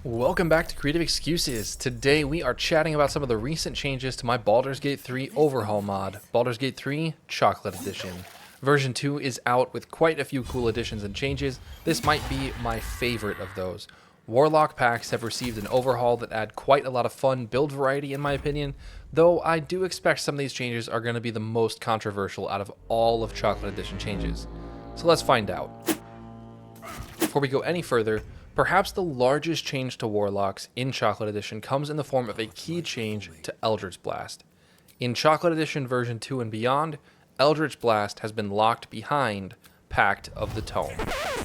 Welcome back to Creative Excuses. Today we are chatting about some of the recent changes to my Baldur's Gate 3 overhaul mod, Baldur's Gate 3 Chocolate Edition. Version 2 is out with quite a few cool additions and changes. This might be my favorite of those. Warlock packs have received an overhaul that add quite a lot of fun build variety in my opinion, though I do expect some of these changes are going to be the most controversial out of all of Chocolate Edition changes. So let's find out. Before we go any further, perhaps the largest change to Warlocks in Chocolate Edition comes in the form of a key change to Eldritch Blast. In Chocolate Edition version 2 and beyond, Eldritch Blast has been locked behind Pact of the Tome.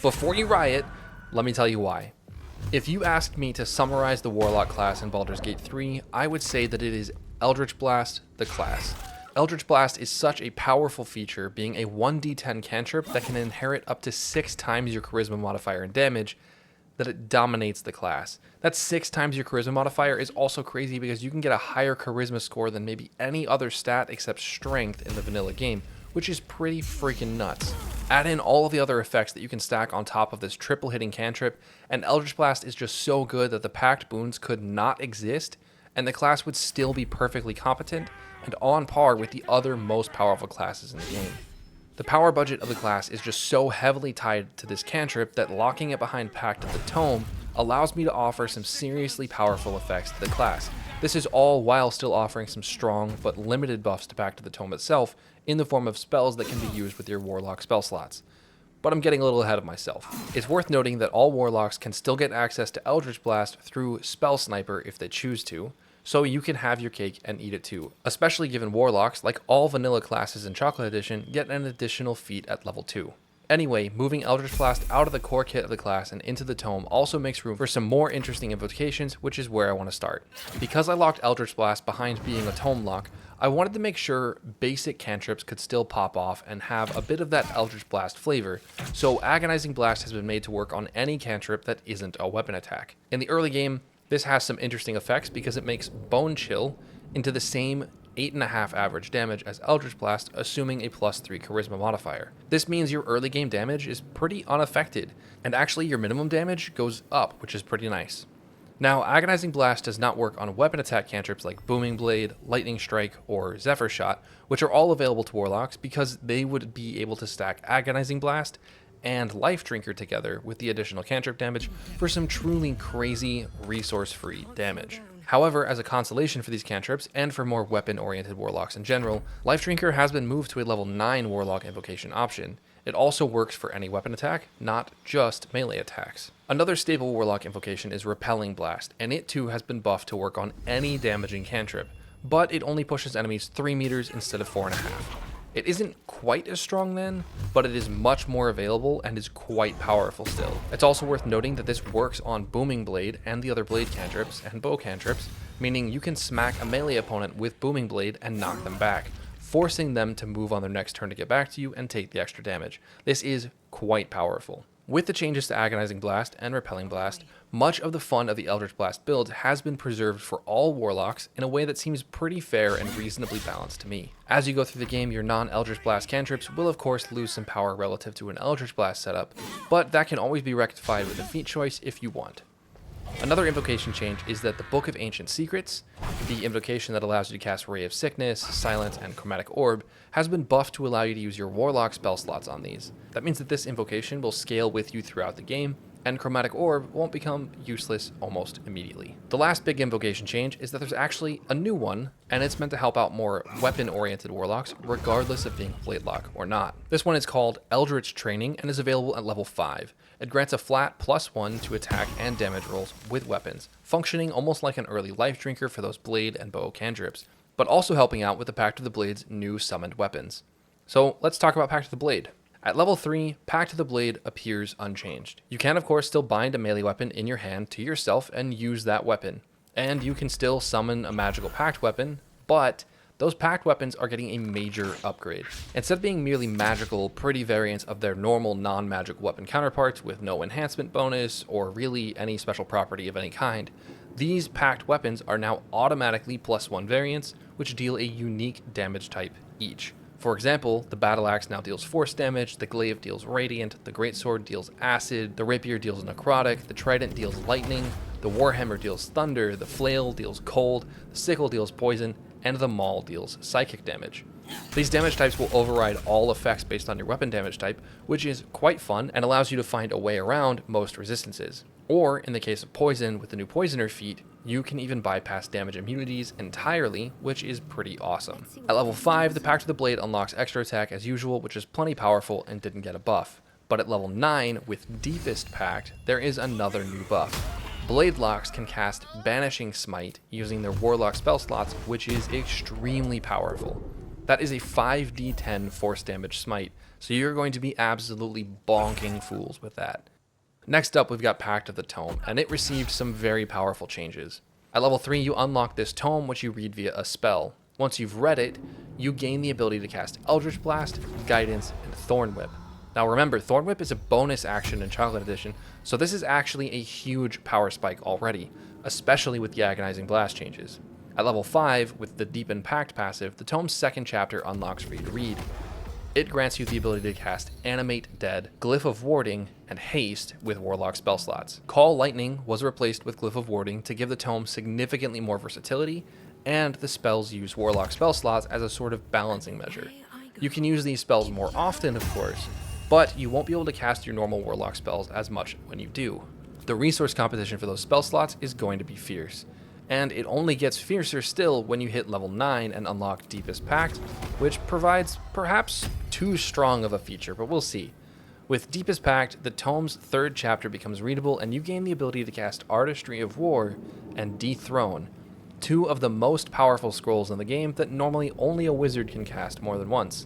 Before you riot, let me tell you why. If you asked me to summarize the Warlock class in Baldur's Gate 3, I would say that it is Eldritch Blast, the class. Eldritch Blast is such a powerful feature, being a 1d10 cantrip that can inherit up to 6 times your charisma modifier in damage, that it dominates the class. That 6 times your charisma modifier is also crazy because you can get a higher charisma score than maybe any other stat except strength in the vanilla game, which is pretty freaking nuts. Add in all of the other effects that you can stack on top of this triple hitting cantrip, and Eldritch Blast is just so good that the Pact boons could not exist, and the class would still be perfectly competent and on par with the other most powerful classes in the game. The power budget of the class is just so heavily tied to this cantrip that locking it behind Pact of the Tome allows me to offer some seriously powerful effects to the class. This is all while still offering some strong but limited buffs to Pact of the Tome itself in the form of spells that can be used with your Warlock spell slots. But I'm getting a little ahead of myself. It's worth noting that all Warlocks can still get access to Eldritch Blast through Spell Sniper if they choose to, so you can have your cake and eat it too, especially given Warlocks, like all vanilla classes in Chocolate Edition, get an additional feat at level 2. Anyway, moving Eldritch Blast out of the core kit of the class and into the Tome also makes room for some more interesting invocations, which is where I want to start. Because I locked Eldritch Blast behind being a Tome lock, I wanted to make sure basic cantrips could still pop off and have a bit of that Eldritch Blast flavor, so Agonizing Blast has been made to work on any cantrip that isn't a weapon attack. In the early game, this has some interesting effects because it makes Bone Chill into the same 8.5 average damage as Eldritch Blast, assuming a +3 charisma modifier. This means your early game damage is pretty unaffected, and actually your minimum damage goes up, which is pretty nice. Now, Agonizing Blast does not work on weapon attack cantrips like Booming Blade, Lightning Strike, or Zephyr Shot, which are all available to Warlocks because they would be able to stack Agonizing Blast and Life Drinker together with the additional cantrip damage for some truly crazy, resource-free damage. However, as a consolation for these cantrips, and for more weapon-oriented Warlocks in general, Life Drinker has been moved to a level 9 Warlock invocation option. It also works for any weapon attack, not just melee attacks. Another stable Warlock invocation is Repelling Blast, and it too has been buffed to work on any damaging cantrip, but it only pushes enemies 3 meters instead of 4.5. It isn't quite as strong then, but it is much more available and is quite powerful still. It's also worth noting that this works on Booming Blade and the other blade cantrips and bow cantrips, meaning you can smack a melee opponent with Booming Blade and knock them back, forcing them to move on their next turn to get back to you and take the extra damage. This is quite powerful. With the changes to Agonizing Blast and Repelling Blast, much of the fun of the Eldritch Blast build has been preserved for all Warlocks in a way that seems pretty fair and reasonably balanced to me. As you go through the game, your non-Eldritch Blast cantrips will of course lose some power relative to an Eldritch Blast setup, but that can always be rectified with a feat choice if you want. Another invocation change is that the Book of Ancient Secrets, the invocation that allows you to cast Ray of Sickness, Silence, and Chromatic Orb, has been buffed to allow you to use your Warlock spell slots on these. That means that this invocation will scale with you throughout the game, and Chromatic Orb won't become useless almost immediately. The last big invocation change is that there's actually a new one, and it's meant to help out more weapon-oriented Warlocks, regardless of being Bladelock or not. This one is called Eldritch Training and is available at level 5. It grants a flat +1 to attack and damage rolls with weapons, functioning almost like an early Life Drinker for those blade and bow cantrips, but also helping out with the Pact of the Blade's new summoned weapons. So let's talk about Pact of the Blade. At level 3, Pact of the Blade appears unchanged. You can of course still bind a melee weapon in your hand to yourself and use that weapon. And you can still summon a magical Pact weapon, but those Pact weapons are getting a major upgrade. Instead of being merely magical, pretty variants of their normal non-magic weapon counterparts with no enhancement bonus or really any special property of any kind, these Pact weapons are now automatically +1 variants, which deal a unique damage type each. For example, the Battle Axe now deals Force damage, the Glaive deals Radiant, the Greatsword deals Acid, the Rapier deals Necrotic, the Trident deals Lightning, the Warhammer deals Thunder, the Flail deals Cold, the Sickle deals Poison, and the Maul deals Psychic damage. These damage types will override all effects based on your weapon damage type, which is quite fun and allows you to find a way around most resistances. Or, in the case of Poison, with the new Poisoner feat, you can even bypass damage immunities entirely, which is pretty awesome. At level 5, the Pact of the Blade unlocks extra attack as usual, which is plenty powerful and didn't get a buff. But at level 9, with Deepest Pact, there is another new buff. Blade Locks can cast Banishing Smite using their Warlock spell slots, which is extremely powerful. That is a 5d10 force damage smite, so you're going to be absolutely bonking fools with that. Next up, we've got Pact of the Tome, and it received some very powerful changes. At level 3, you unlock this tome, which you read via a spell. Once you've read it, you gain the ability to cast Eldritch Blast, Guidance, and Thorn Whip. Now remember, Thorn Whip is a bonus action in Chocolate Edition, so this is actually a huge power spike already, especially with the Agonizing Blast changes. At level 5, with the Deepen Pact passive, the Tome's second chapter unlocks for you to read. It grants you the ability to cast Animate Dead, Glyph of Warding, and Haste with Warlock spell slots. Call Lightning was replaced with Glyph of Warding to give the Tome significantly more versatility, and the spells use Warlock spell slots as a sort of balancing measure. You can use these spells more often, of course, but you won't be able to cast your normal Warlock spells as much when you do. The resource competition for those spell slots is going to be fierce. And it only gets fiercer still when you hit level 9 and unlock Deepest Pact, which provides perhaps too strong of a feature, but we'll see. With Deepest Pact, the Tome's third chapter becomes readable, and you gain the ability to cast Artistry of War and Dethrone, two of the most powerful scrolls in the game that normally only a wizard can cast more than once.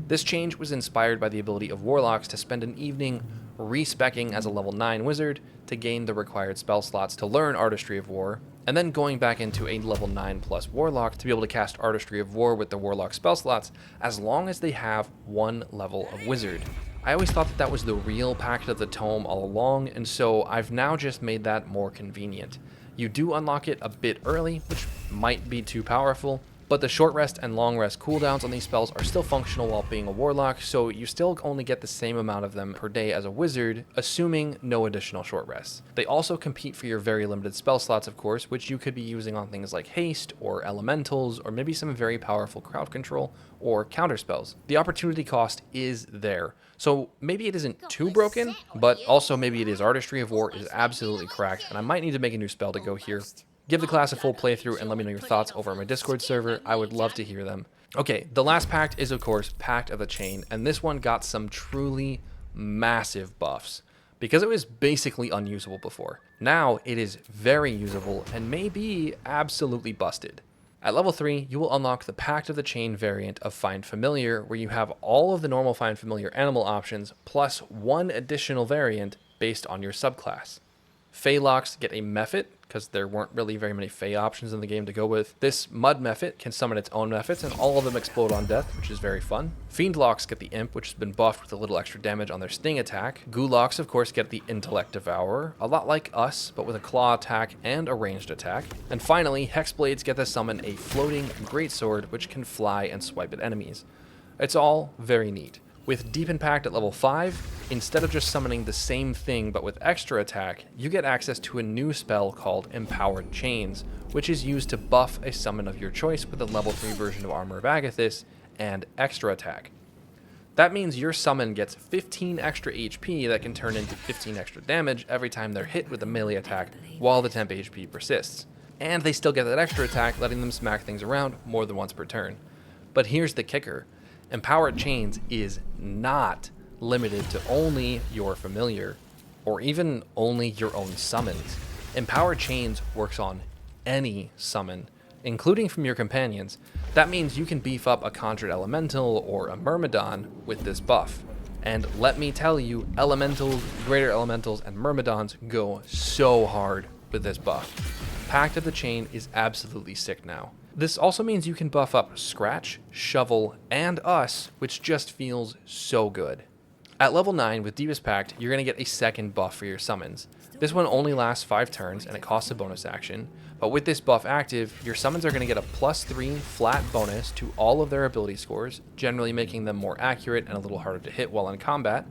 This change was inspired by the ability of Warlocks to spend an evening respecking as a level 9 wizard to gain the required spell slots to learn Artistry of War, and then going back into a level 9 plus Warlock to be able to cast Artistry of War with the Warlock spell slots as long as they have one level of Wizard. I always thought that was the real Pact of the Tome all along, and so I've now just made that more convenient. You do unlock it a bit early, which might be too powerful, but the short rest and long rest cooldowns on these spells are still functional while being a Warlock, so you still only get the same amount of them per day as a Wizard, assuming no additional short rests. They also compete for your very limited spell slots, of course, which you could be using on things like Haste, or Elementals, or maybe some very powerful crowd control, or counter spells. The opportunity cost is there, so maybe it isn't too broken, but also maybe it is. Artistry of War is absolutely cracked, and I might need to make a new spell to go here. Give the class a full playthrough and let me know your thoughts over on my Discord server. I would love to hear them. Okay, the last pact is, of course, Pact of the Chain, and this one got some truly massive buffs, because it was basically unusable before. Now it is very usable and may be absolutely busted. At level 3, you will unlock the Pact of the Chain variant of Find Familiar, where you have all of the normal Find Familiar animal options, plus one additional variant based on your subclass. Feylocks get a Mephit, because there weren't really very many Fey options in the game to go with. This Mud Mephit can summon its own Mephits, and all of them explode on death, which is very fun. Fiendlocks get the Imp, which has been buffed with a little extra damage on their Sting attack. Gulocks, of course, get the Intellect Devourer, a lot like us, but with a Claw attack and a ranged attack. And finally, Hexblades get to summon a floating Greatsword, which can fly and swipe at enemies. It's all very neat. With Deepen Pact at level 5, instead of just summoning the same thing but with extra attack, you get access to a new spell called Empowered Chains, which is used to buff a summon of your choice with a level 3 version of Armor of Agathis and extra attack. That means your summon gets 15 extra HP that can turn into 15 extra damage every time they're hit with a melee attack while the temp HP persists. And they still get that extra attack, letting them smack things around more than once per turn. But here's the kicker. Empowered Chains is not limited to only your familiar, or even only your own summons. Empowered Chains works on any summon, including from your companions. That means you can beef up a Conjured Elemental or a Myrmidon with this buff. And let me tell you, Elementals, Greater Elementals, and Myrmidons go so hard with this buff. Pact of the Chain is absolutely sick now. This also means you can buff up Scratch, Shovel, and Us, which just feels so good. At level 9 with Deepest Pact, you're going to get a second buff for your summons. This one only lasts 5 turns and it costs a bonus action, but with this buff active, your summons are going to get a +3 flat bonus to all of their ability scores, generally making them more accurate and a little harder to hit while in combat.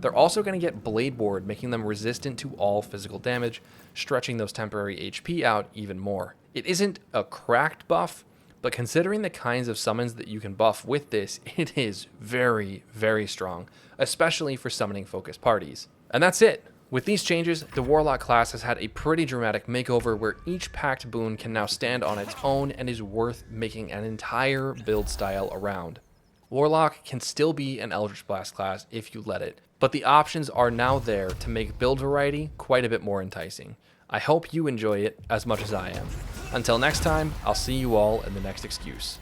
They're also going to get Blade Ward, making them resistant to all physical damage, stretching those temporary HP out even more. It isn't a cracked buff, but considering the kinds of summons that you can buff with this, it is very, very strong, especially for summoning focused parties. And that's it. With these changes, the Warlock class has had a pretty dramatic makeover where each Pact boon can now stand on its own and is worth making an entire build style around. Warlock can still be an Eldritch Blast class if you let it, but the options are now there to make build variety quite a bit more enticing. I hope you enjoy it as much as I am. Until next time, I'll see you all in the next excuse.